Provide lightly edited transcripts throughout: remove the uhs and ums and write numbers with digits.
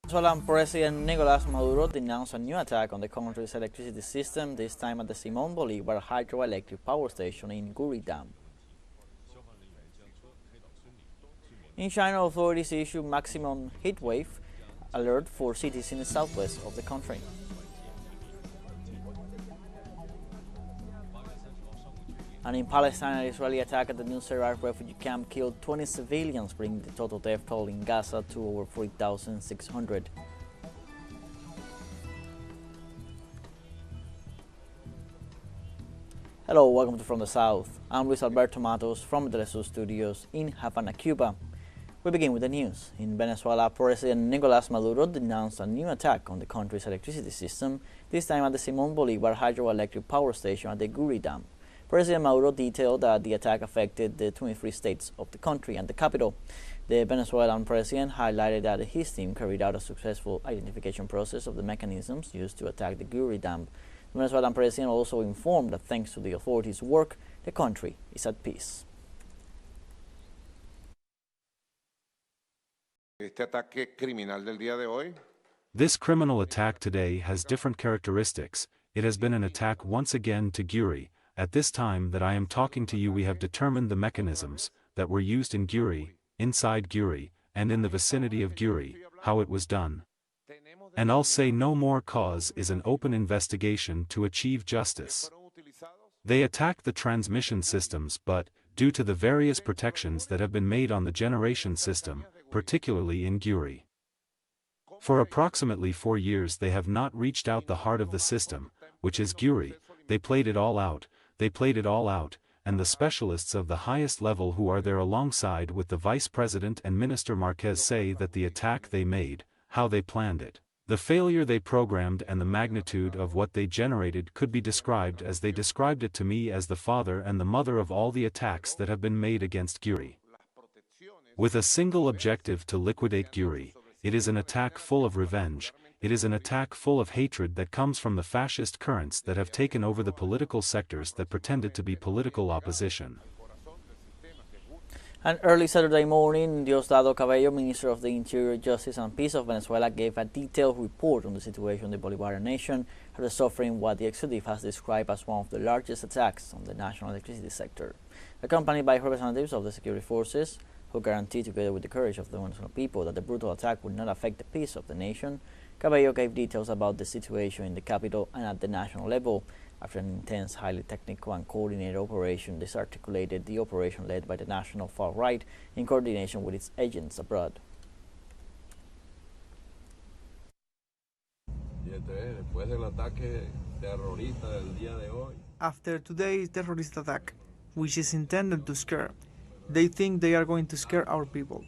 Venezuelan President Nicolas Maduro denounced a new attack on the country's electricity system, this time at the Simon Bolivar hydroelectric power station in Guri Dam. In China, authorities issued maximum heatwave alert for cities in the southwest of the country. And in Palestine, an Israeli attack at the Nuseirat refugee camp killed 20 civilians, bringing the total death toll in Gaza to over 4,600. Hello, welcome to From the South. I'm Luis Alberto Matos from the TeleSUR studios in Havana, Cuba. We begin with the news. In Venezuela, President Nicolas Maduro denounced a new attack on the country's electricity system, this time at the Simon Bolivar hydroelectric power station at the Guri Dam. President Maduro detailed that the attack affected the 23 states of the country and the capital. The Venezuelan president highlighted that his team carried out a successful identification process of the mechanisms used to attack the Guri Dam. The Venezuelan president also informed that thanks to the authorities' work, the country is at peace. This criminal attack today has different characteristics. It has been an attack once again to Guri. At this time that I am talking to you, we have determined the mechanisms that were used in Guri, inside Guri, and in the vicinity of Guri, how it was done. And I'll say no more, cause is an open investigation to achieve justice. They attacked the transmission systems, but, due to the various protections that have been made on the generation system, particularly in Guri, for approximately 4 years they have not reached out the heart of the system, which is Guri. They played it all out. They played it all out, and the specialists of the highest level who are there alongside with the Vice President and Minister Marquez say that the attack they made, how they planned it, the failure they programmed and the magnitude of what they generated could be described as they described it to me as the father and the mother of all the attacks that have been made against Guri. With a single objective to liquidate Guri, it is an attack full of revenge. It is an attack full of hatred that comes from the fascist currents that have taken over the political sectors that pretended to be political opposition. And early Saturday morning, Diosdado Cabello, Minister of the Interior, Justice and Peace of Venezuela, gave a detailed report on the situation in the Bolivarian nation after suffering what the executive has described as one of the largest attacks on the national electricity sector. Accompanied by representatives of the security forces, who guaranteed, together with the courage of the Venezuelan people, that the brutal attack would not affect the peace of the nation, Cabello gave details about the situation in the capital and at the national level. After an intense, highly technical and coordinated operation, this articulated the operation led by the National Far-Right in coordination with its agents abroad. After today's terrorist attack, which is intended to scare, they think they are going to scare our people.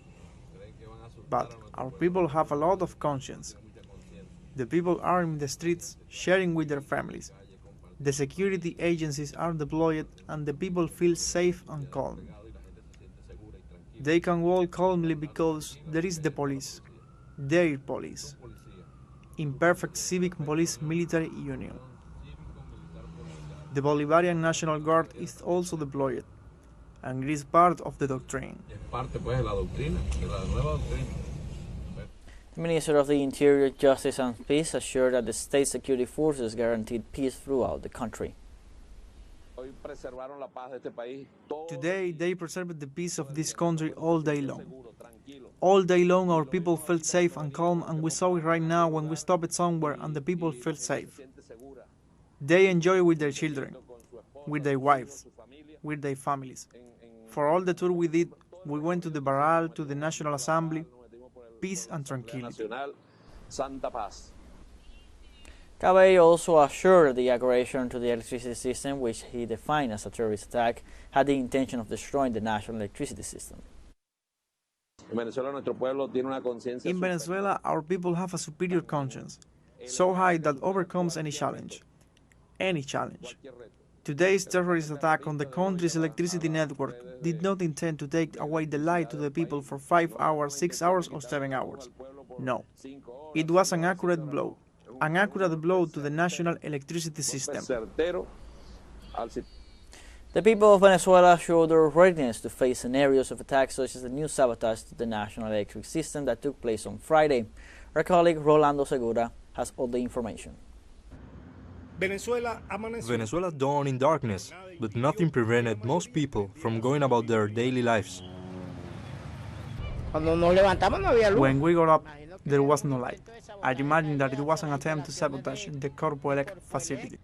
But our people have a lot of conscience. The people are in the streets, sharing with their families. The security agencies are deployed and the people feel safe and calm. They can walk calmly because there is the police, their police, in perfect civic police-military union. The Bolivarian National Guard is also deployed, and it is part of the doctrine. The Minister of the Interior, Justice and Peace assured that the state security forces guaranteed peace throughout the country. Today, they preserved the peace of this country all day long. All day long, our people felt safe and calm, and we saw it right now when we stopped somewhere and the people felt safe. They enjoy with their children, with their wives, with their families. For all the tour we did, we went to the Barral, to the National Assembly. Peace and tranquility. Cabello also assured the aggression to the electricity system, which he defined as a terrorist attack, had the intention of destroying the national electricity system. In Venezuela, our people have a superior conscience, so high that overcomes any challenge. Any challenge. Today's terrorist attack on the country's electricity network did not intend to take away the light to the people for 5 hours, 6 hours or 7 hours. No. It was an accurate blow to the national electricity system. The people of Venezuela showed their readiness to face scenarios of attacks such as the new sabotage to the national electric system that took place on Friday. Our colleague Rolando Segura has all the information. Venezuela dawned in darkness, but nothing prevented most people from going about their daily lives. When we got up, there was no light. I imagine that it was an attempt to sabotage the hydroelectric facility.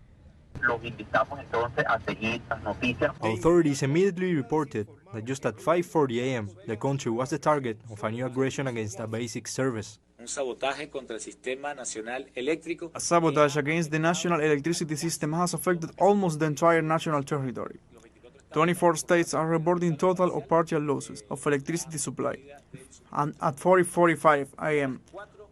Authorities immediately reported that just at 5:40 a.m., the country was the target of a new aggression against a basic service. A sabotage against the national electricity system has affected almost the entire national territory. 24 states are reporting total or partial losses of electricity supply. And at 4:45 a.m.,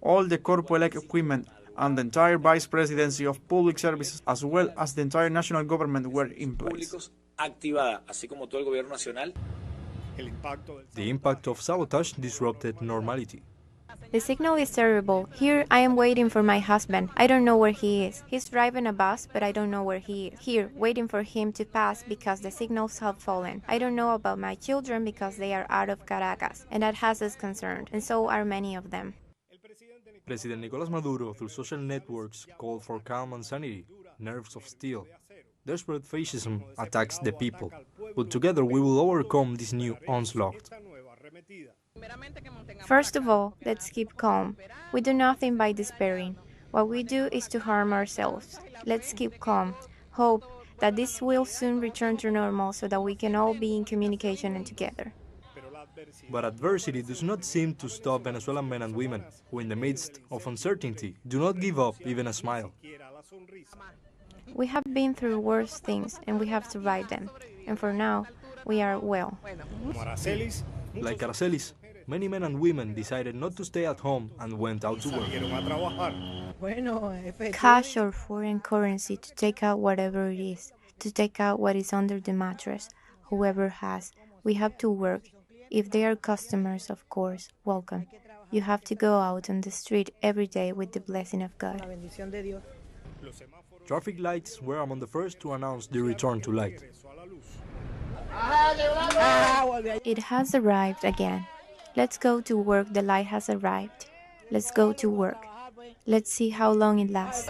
all the hydroelectric equipment and the entire Vice Presidency of Public Services, as well as the entire national government, were in place. The impact of sabotage disrupted normality. The signal is terrible. Here, I am waiting for my husband. I don't know where he is. He's driving a bus, but I don't know where he is. Here, waiting for him to pass because the signals have fallen. I don't know about my children because they are out of Caracas, and that has us concerned, and so are many of them. President Nicolas Maduro, through social networks, called for calm and sanity, nerves of steel. Desperate fascism attacks the people, but together we will overcome this new onslaught. First of all, let's keep calm. We do nothing by despairing. What we do is to harm ourselves. Let's keep calm. Hope that this will soon return to normal so that we can all be in communication and together. But adversity does not seem to stop Venezuelan men and women who, in the midst of uncertainty, do not give up even a smile. We have been through worse things and we have survived them. And for now, we are well. Like Aracelis, many men and women decided not to stay at home and went out to work. Cash or foreign currency to take out whatever it is, to take out what is under the mattress, whoever has. We have to work. If they are customers, of course, welcome. You have to go out on the street every day with the blessing of God. Traffic lights were among the first to announce the return to light. It has arrived again. Let's go to work. The light has arrived. Let's go to work. Let's see how long it lasts.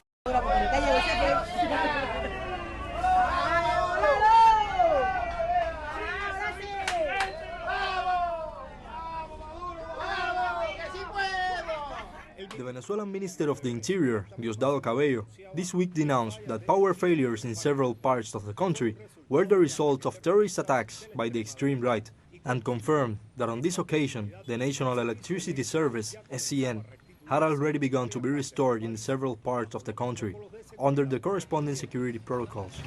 The Venezuelan Minister of the Interior, Diosdado Cabello, this week denounced that power failures in several parts of the country were the result of terrorist attacks by the extreme right, and confirmed that on this occasion the National Electricity Service, SCN, had already begun to be restored in several parts of the country under the corresponding security protocols.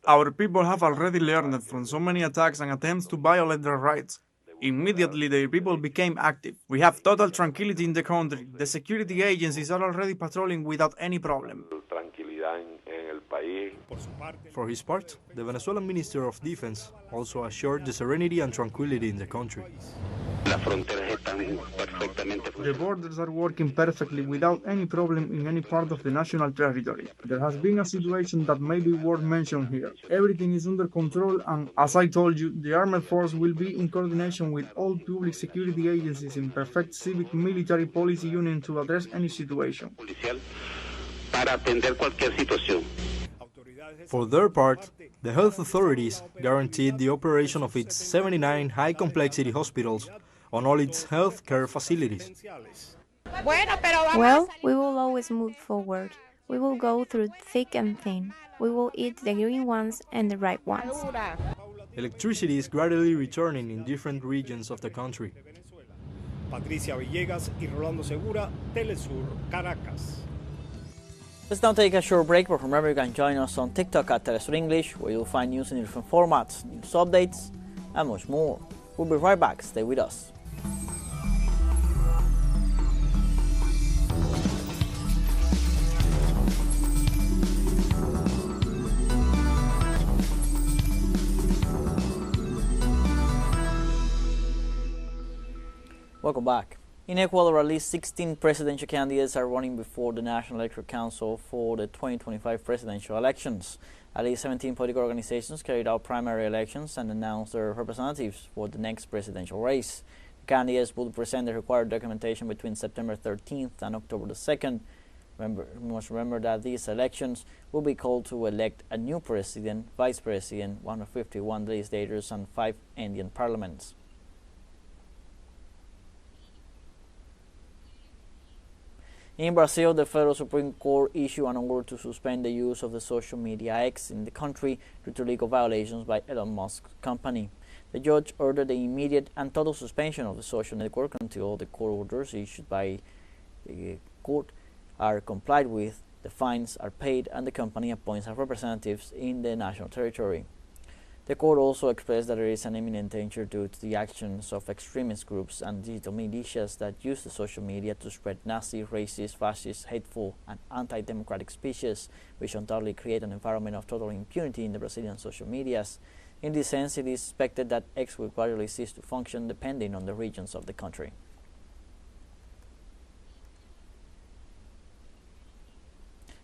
Our people have already learned from so many attacks and attempts to violate their rights. Immediately, the people became active. We have total tranquility in the country. The security agencies are already patrolling without any problem. For his part, the Venezuelan Minister of Defense also assured the serenity and tranquility in the country. The borders are working perfectly without any problem in any part of the national territory. There has been a situation that may be worth mentioning here. Everything is under control and, as I told you, the armed force will be in coordination with all public security agencies in perfect civic military policy union to address any situation. For their part, the health authorities guaranteed the operation of its 79 high-complexity hospitals on all its health care facilities. Well, we will always move forward. We will go through thick and thin. We will eat the green ones and the ripe ones. Electricity is gradually returning in different regions of the country. Patricia Villegas y Rolando Segura, TeleSUR, Caracas. Let's now take a short break, but remember you can join us on TikTok at TeleSUR English, where you'll find news in different formats, news updates, and much more. We'll be right back. Stay with us. Welcome back. In Ecuador, at least 16 presidential candidates are running before the National Electoral Council for the 2025 presidential elections. At least 17 political organizations carried out primary elections and announced their representatives for the next presidential race. Candidates will present the required documentation between September 13th and October the 2nd. We must remember that these elections will be called to elect a new president, vice president, 151 legislators, and 5 Indian parliaments. In Brazil, the Federal Supreme Court issued an order to suspend the use of the social media X in the country due to legal violations by Elon Musk's company. The judge ordered the immediate and total suspension of the social network until the court orders issued by the court are complied with, the fines are paid, and the company appoints representatives in the national territory. The court also expressed that there is an imminent danger due to the actions of extremist groups and digital militias that use the social media to spread Nazi, racist, fascist, hateful, and anti-democratic speeches, which undoubtedly create an environment of total impunity in the Brazilian social medias. In this sense, it is expected that X will gradually cease to function depending on the regions of the country.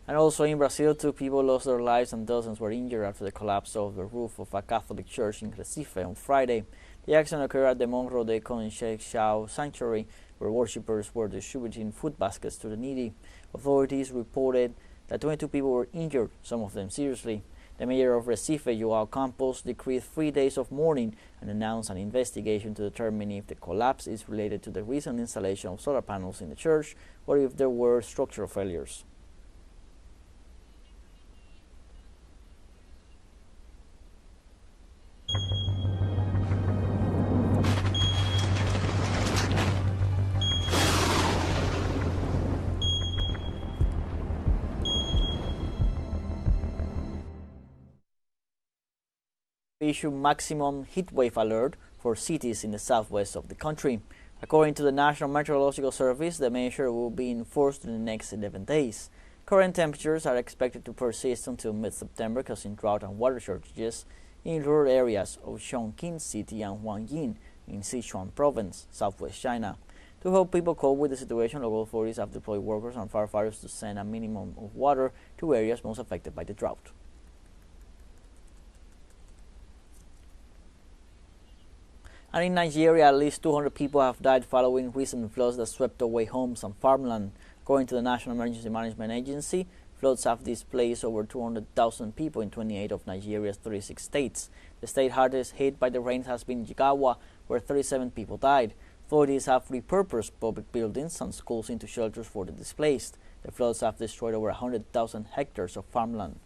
And also in Brazil, 2 people lost their lives and dozens were injured after the collapse of the roof of a Catholic church in Recife on Friday. The accident occurred at the Monro de Conceição sanctuary, where worshippers were distributing food baskets to the needy. Authorities reported that 22 people were injured, some of them seriously. The mayor of Recife, João Campos, decreed 3 days of mourning and announced an investigation to determine if the collapse is related to the recent installation of solar panels in the church or if there were structural failures. Issue maximum heatwave alert for cities in the southwest of the country. According to the National Meteorological Service, the measure will be enforced in the next 11 days. Current temperatures are expected to persist until mid-September, causing drought and water shortages in rural areas of Chongqing City and Huangyin in Sichuan Province, southwest China. To help people cope with the situation, local authorities have deployed workers and firefighters to send a minimum of water to areas most affected by the drought. And in Nigeria, at least 200 people have died following recent floods that swept away homes and farmland. According to the National Emergency Management Agency, floods have displaced over 200,000 people in 28 of Nigeria's 36 states. The state hardest hit by the rains has been Jigawa, where 37 people died. Authorities have repurposed public buildings and schools into shelters for the displaced. The floods have destroyed over 100,000 hectares of farmland.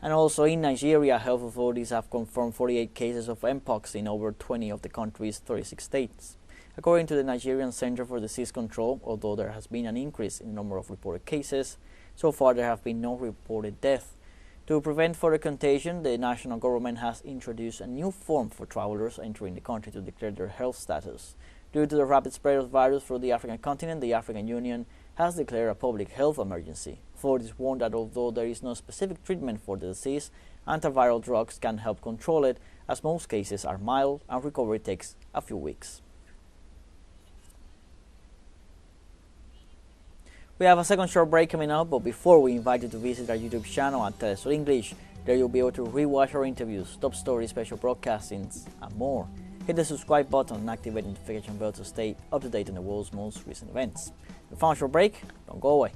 And also in Nigeria, health authorities have confirmed 48 cases of mpox in over 20 of the country's 36 states. According to the Nigerian Center for Disease Control, although there has been an increase in the number of reported cases, so far there have been no reported deaths. To prevent further contagion, the national government has introduced a new form for travelers entering the country to declare their health status. Due to the rapid spread of the virus through the African continent, the African Union has declared a public health emergency. Authorities warn that although there is no specific treatment for the disease, antiviral drugs can help control it, as most cases are mild and recovery takes a few weeks. We have a second short break coming up, but before we invite you to visit our YouTube channel at TeleSUR English. There you'll be able to rewatch our interviews, top stories, special broadcastings, and more. Hit the subscribe button and activate the notification bell to stay up to date on the world's most recent events. We found a short break, don't go away.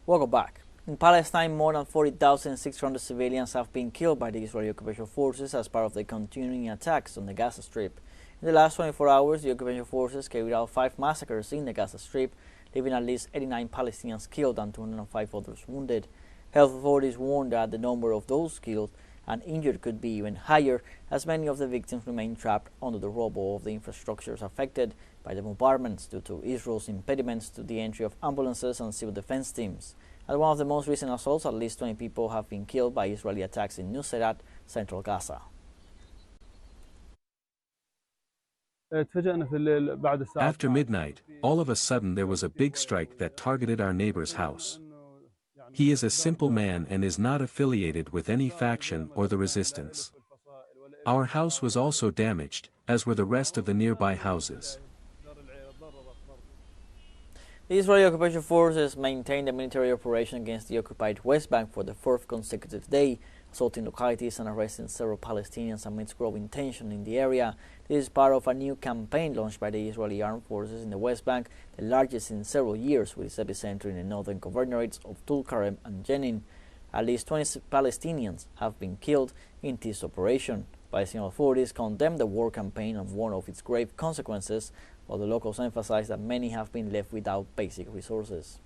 Welcome back. In Palestine, more than 40,600 civilians have been killed by the Israeli occupation forces as part of the continuing attacks on the Gaza Strip. In the last 24 hours, the occupation forces carried out 5 massacres in the Gaza Strip, leaving at least 89 Palestinians killed and 205 others wounded. Health authorities warned that the number of those killed and injured could be even higher, as many of the victims remain trapped under the rubble of the infrastructures affected by the bombardments due to Israel's impediments to the entry of ambulances and civil defense teams. At one of the most recent assaults, at least 20 people have been killed by Israeli attacks in Nuseirat, central Gaza. After midnight, all of a sudden there was a big strike that targeted our neighbor's house. He is a simple man and is not affiliated with any faction or the resistance. Our house was also damaged, as were the rest of the nearby houses. The Israeli occupation forces maintained a military operation against the occupied West Bank for the fourth consecutive day, assaulting localities and arresting several Palestinians amidst growing tension in the area. This is part of a new campaign launched by the Israeli armed forces in the West Bank, the largest in several years, with its epicenter in the northern governorates of Tulkarem and Jenin. At least 20 Palestinians have been killed in this operation. Palestinian authorities condemned the war campaign and warned of its grave consequences, while the locals emphasize that many have been left without basic resources.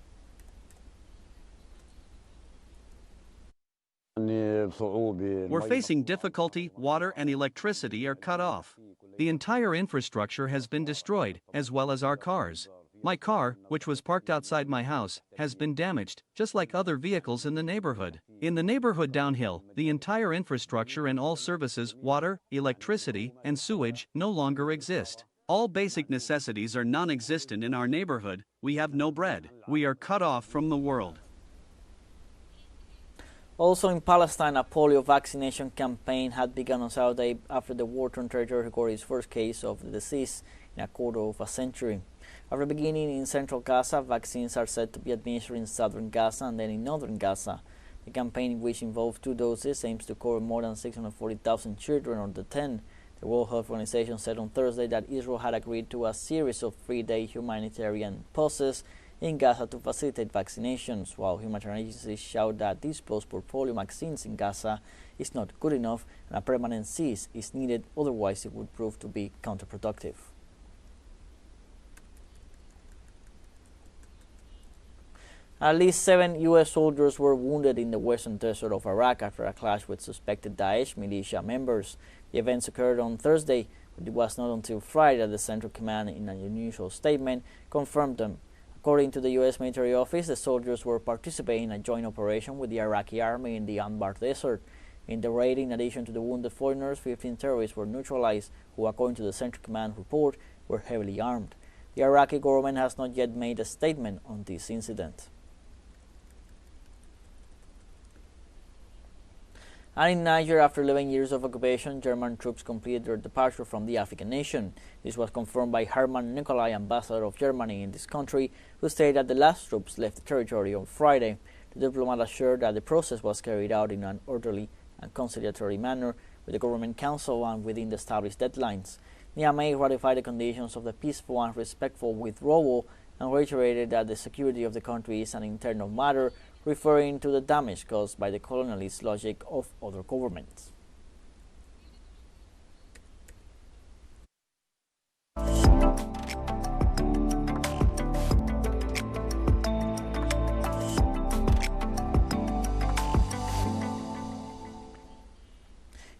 We're facing difficulty. Water and electricity are cut off. The entire infrastructure has been destroyed, as well as our cars. My car, which was parked outside my house, has been damaged, just like other vehicles in the neighborhood. In the neighborhood downhill, the entire infrastructure and all services, water, electricity, and sewage, no longer exist. All basic necessities are non-existent in our neighborhood. We have no bread. We are cut off from the world. Also in Palestine, a polio vaccination campaign had begun on Saturday after the war-torn territory recorded its first case of the disease in a quarter of a century. After beginning in central Gaza, vaccines are said to be administered in southern Gaza and then in northern Gaza. The campaign, which involves 2 doses, aims to cover more than 640,000 children under 10. The World Health Organization said on Thursday that Israel had agreed to a series of 3-day humanitarian pauses in Gaza to facilitate vaccinations, while humanitarian agencies shout that this pause for polio vaccines in Gaza is not good enough and a permanent cease is needed, otherwise it would prove to be counterproductive. At least 7 U.S. soldiers were wounded in the western desert of Iraq after a clash with suspected Daesh militia members. The events occurred on Thursday, but it was not until Friday that the Central Command, in an unusual statement, confirmed them. According to the U.S. military office, the soldiers were participating in a joint operation with the Iraqi army in the Anbar Desert. In the raid, in addition to the wounded foreigners, 15 terrorists were neutralized, who, according to the Central Command report, were heavily armed. The Iraqi government has not yet made a statement on this incident. And in Niger, after 11 years of occupation, German troops completed their departure from the African nation. This was confirmed by Hermann Nicolai, ambassador of Germany in this country, who stated that the last troops left the territory on Friday. The diplomat assured that the process was carried out in an orderly and conciliatory manner with the government council and within the established deadlines. Niamey ratified the conditions of the peaceful and respectful withdrawal and reiterated that the security of the country is an internal matter, referring to the damage caused by the colonialist logic of other governments.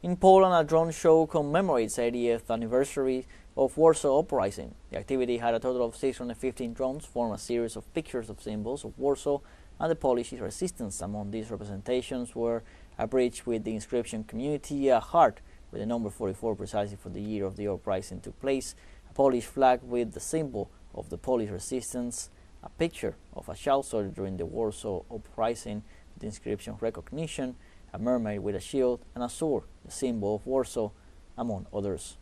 In Poland, a drone show commemorates the 80th anniversary of Warsaw Uprising. The activity had a total of 615 drones form a series of pictures of symbols of Warsaw and the Polish resistance. Among these representations were a bridge with the inscription "Community, a heart," with the number 44 precisely for the year of the uprising took place, a Polish flag with the symbol of the Polish resistance, a picture of a child soldier during the Warsaw Uprising with the inscription "Recognition," a mermaid with a shield, and a sword, the symbol of Warsaw, among others.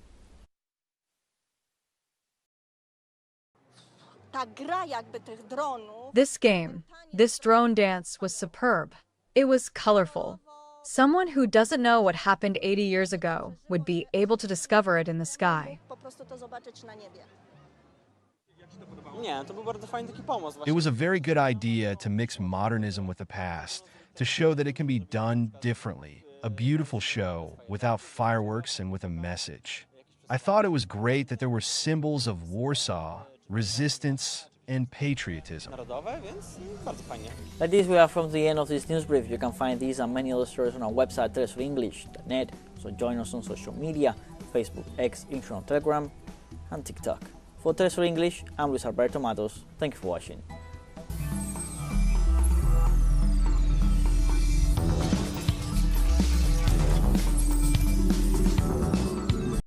This game, this drone dance was superb. It was colorful. Someone who doesn't know what happened 80 years ago would be able to discover it in the sky. It was a very good idea to mix modernism with the past, to show that it can be done differently. A beautiful show, without fireworks and with a message. I thought it was great that there were symbols of Warsaw, resistance, and patriotism. Like this, we are from the end of this news brief. You can find these and many other stories on our website, TeleSURenglish.net. So join us on social media, Facebook, X, Instagram, Telegram, and TikTok. For TeleSUR English, I'm Luis Alberto Matos. Thank you for watching.